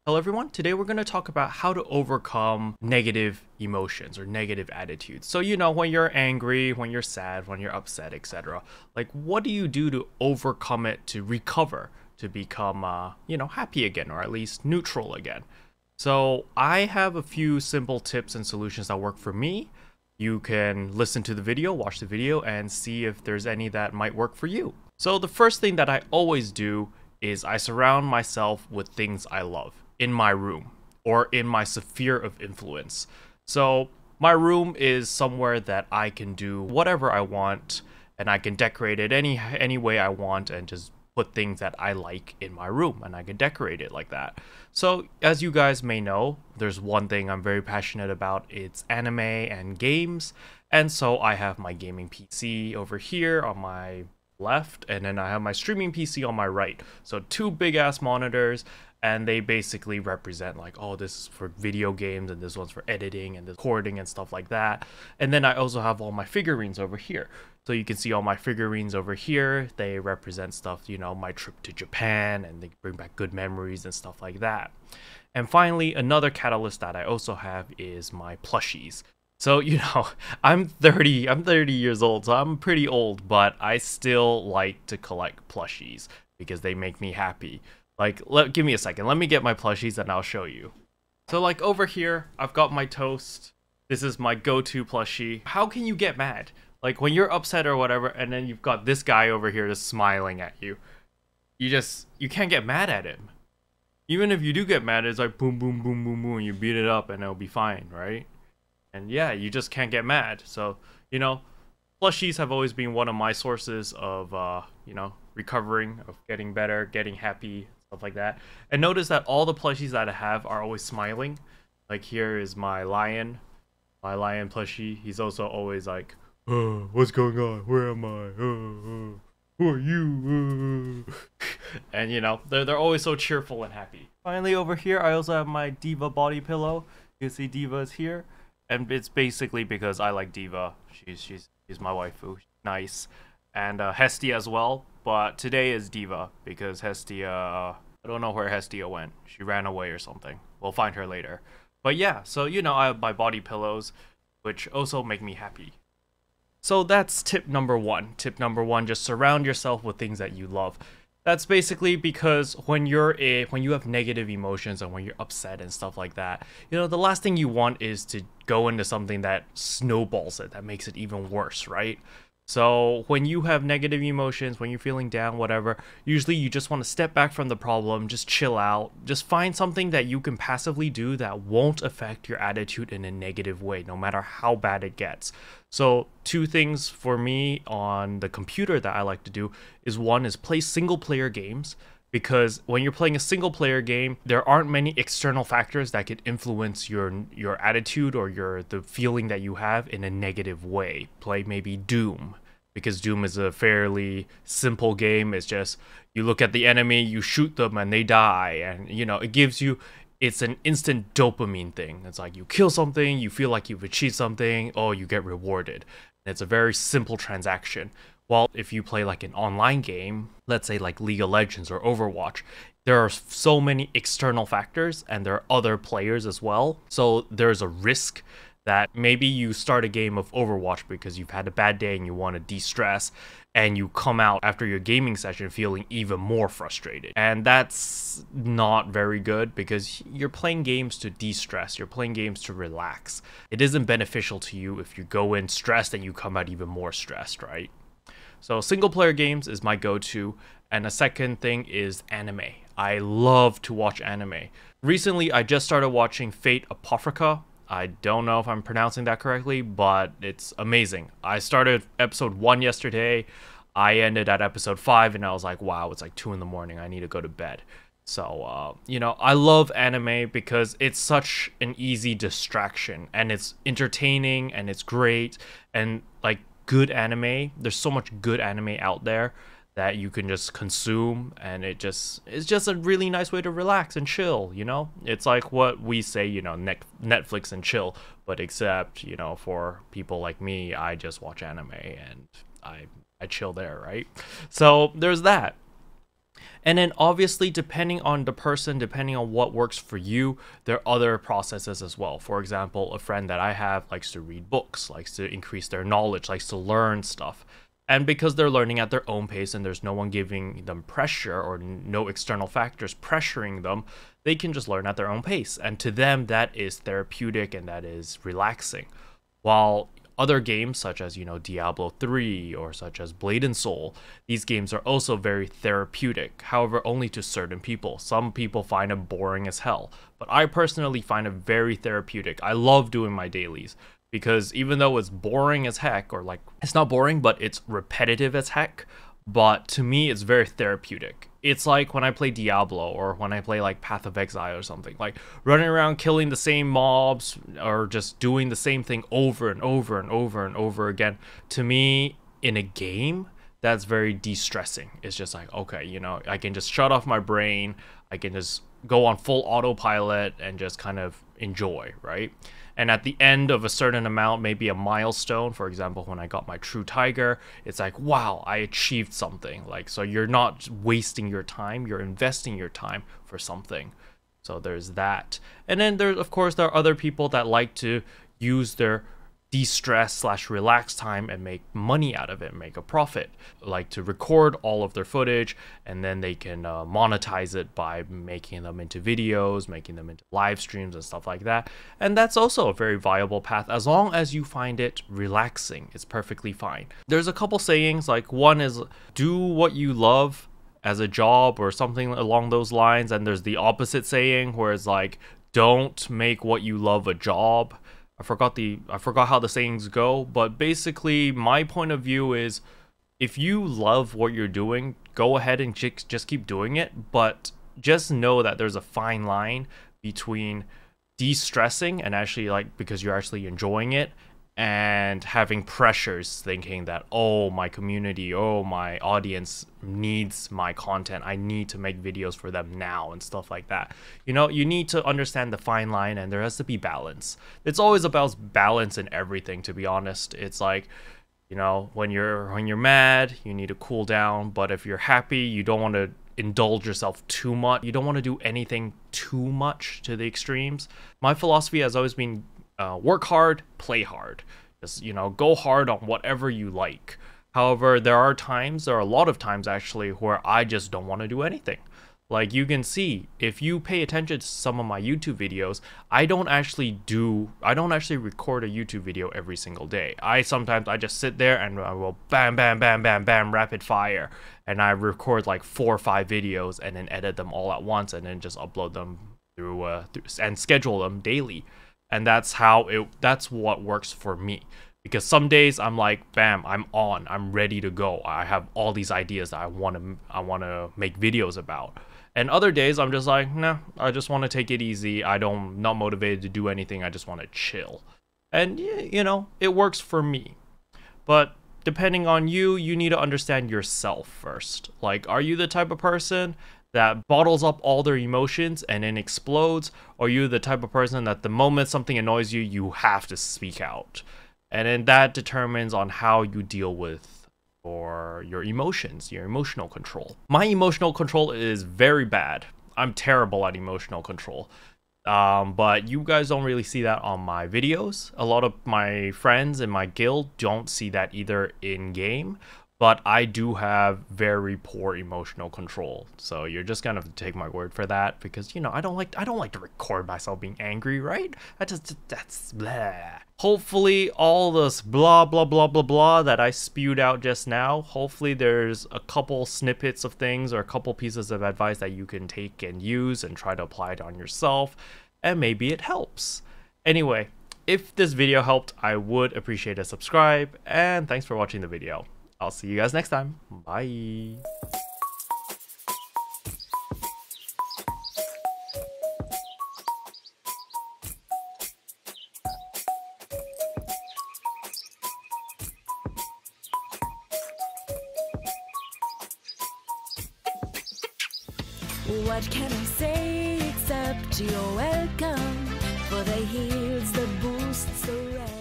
Hello everyone, today we're going to talk about how to overcome negative emotions or negative attitudes. So when you're angry, when you're sad, when you're upset, etc. Like what do you do to overcome it, to recover, to become happy again, or at least neutral again? So I have a few simple tips and solutions that work for me. You can listen to the video, watch the video, and see if there's any that might work for you. So the first thing that I always do is I surround myself with things I love in my room or in my sphere of influence. So my room is somewhere that I can do whatever I want, and I can decorate it any way I want and just put things that I like in my room, and I can decorate it like that. So as you guys may know, there's one thing I'm very passionate about. It's anime and games. And so I have my gaming PC over here on my left, and then I have my streaming PC on my right. So two big ass monitors, and they basically represent like, oh, this is for video games and this one's for editing and recording and stuff like that. And then I also have all my figurines over here. So you can see all my figurines over here. They represent stuff, my trip to Japan, and they bring back good memories and stuff like that. And finally, another catalyst that I also have is my plushies. So, I'm 30 years old, so I'm pretty old, but I still like to collect plushies because they make me happy. Like, give me a second. Let me get my plushies and I'll show you. So like over here, I've got my Toast. This is my go-to plushie. How can you get mad? Like when you're upset or whatever, and then you've got this guy over here just smiling at you. You can't get mad at him. Even if you do get mad, it's like boom, boom, boom, boom, boom, and you beat it up and it'll be fine, right? And yeah, you just can't get mad. So, plushies have always been one of my sources of, recovering, of getting better, getting happy, stuff like that. And notice that all the plushies that I have are always smiling. Like here is my lion plushie. He's also always like, oh, what's going on? Where am I? Who are you? And they're always so cheerful and happy. Finally, over here, I also have my Diva body pillow. You see Diva is here. And it's basically because I like Diva. She's my waifu. She's nice. And Hestia as well. But today is Diva because Hestia, I don't know where Hestia went. She ran away or something. We'll find her later. But yeah, so I have my body pillows, which also make me happy. So that's tip number one. Tip number one, just surround yourself with things that you love. That's basically because when you have negative emotions and when you're upset and stuff like that, the last thing you want is to go into something that snowballs it, that makes it even worse, right? So when you have negative emotions, when you're feeling down, whatever, usually you just want to step back from the problem, just chill out, just find something that you can passively do that won't affect your attitude in a negative way, no matter how bad it gets. So two things for me on the computer that I like to do is one is play single player games. Because when you're playing a single player game, there aren't many external factors that could influence your attitude or the feeling that you have in a negative way. Play maybe Doom, because Doom is a fairly simple game. It's just you look at the enemy, you shoot them, and they die. And it's an instant dopamine thing. It's like you kill something, you feel like you've achieved something, oh, you get rewarded. And it's a very simple transaction. Well, if you play like an online game, let's say like League of Legends or Overwatch, there are so many external factors and there are other players as well. So there's a risk that maybe you start a game of Overwatch because you've had a bad day and you want to de-stress, and you come out after your gaming session feeling even more frustrated. And that's not very good because you're playing games to de-stress, you're playing games to relax. It isn't beneficial to you if you go in stressed and you come out even more stressed, right? So single player games is my go-to, and a second thing is anime. I love to watch anime. Recently, I just started watching Fate Apocrypha. I don't know if I'm pronouncing that correctly, but it's amazing. I started episode 1 yesterday. I ended at episode 5, and I was like, wow, it's like 2 in the morning. I need to go to bed. So, I love anime because it's such an easy distraction, and it's entertaining, and it's great, and like, good anime, there's so much good anime out there that you can just consume, and it's just a really nice way to relax and chill. It's like what we say, Netflix and chill, but except for people like me, I just watch anime and I I chill there, right? So there's that. And then obviously, depending on the person, depending on what works for you, there are other processes as well. For example, a friend that I have likes to read books, likes to increase their knowledge, likes to learn stuff. And because they're learning at their own pace and there's no one giving them pressure or no external factors pressuring them, they can just learn at their own pace. And to them, that is therapeutic and that is relaxing. While other games such as, Diablo 3 or such as Blade and Soul, these games are also very therapeutic, however, only to certain people. Some people find it boring as hell, but I personally find it very therapeutic. I love doing my dailies because even though it's boring as heck, or like, it's not boring, but it's repetitive as heck, but to me, it's very therapeutic. It's like when I play Diablo or when I play like Path of Exile or something, like running around killing the same mobs or just doing the same thing over and over and over and over again. To me, in a game, that's very de-stressing. It's just like, okay, I can just shut off my brain. I can just go on full autopilot and just kind of enjoy, right? And at the end of a certain amount, maybe a milestone, for example, when I got my True Tiger, it's like, wow, I achieved something. Like, so you're not wasting your time, you're investing your time for something. So there's that. And then of course, there are other people that like to use their de-stress / relax time and make money out of it, make a profit, like to record all of their footage and then they can monetize it by making them into videos, making them into live streams and stuff like that. And that's also a very viable path as long as you find it relaxing. It's perfectly fine. There's a couple sayings, like one is do what you love as a job or something along those lines, and there's the opposite saying where it's like don't make what you love a job. I forgot how the sayings go, but basically my point of view is if you love what you're doing, go ahead and just keep doing it, but just know that there's a fine line between de-stressing and actually because you're actually enjoying it, and having pressures thinking that, oh, my community, oh, my audience needs my content. I need to make videos for them now and stuff like that. You need to understand the fine line, and there has to be balance. It's always about balance in everything, to be honest. It's like, when you're mad, you need to cool down, but if you're happy, you don't want to indulge yourself too much. You don't want to do anything too much to the extremes. My philosophy has always been work hard, play hard. Just, go hard on whatever you like. However, there are a lot of times actually, where I just don't want to do anything. Like you can see, if you pay attention to some of my YouTube videos, I don't actually record a YouTube video every single day. Sometimes I just sit there and I will bam, bam, bam, bam, bam, rapid fire. And I record like 4 or 5 videos and then edit them all at once and then just upload them through and schedule them daily. And that's what works for me. Because some days I'm like, bam, I'm ready to go. I have all these ideas that I want to make videos about. And other days I'm just like, nah, I just want to take it easy. Not motivated to do anything. I just want to chill. And it works for me. But depending on you need to understand yourself first. Like, are you the type of person that bottles up all their emotions and then explodes? Or are you the type of person that the moment something annoys you, you have to speak out? And then that determines on how you deal with your emotions, your emotional control. My emotional control is very bad. I'm terrible at emotional control. But you guys don't really see that on my videos. A lot of my friends in my guild don't see that either in game. But I do have very poor emotional control, so you're just gonna have to take my word for that, because I don't like to record myself being angry, right? That's blah. Hopefully, all this blah blah blah blah blah that I spewed out just now, hopefully there's a couple snippets of things or a couple pieces of advice that you can take and use and try to apply it on yourself, and maybe it helps. Anyway, if this video helped, I would appreciate a subscribe, and thanks for watching the video. I'll see you guys next time. Bye. What can I say except you're welcome, for the heals, the boosts, the rest.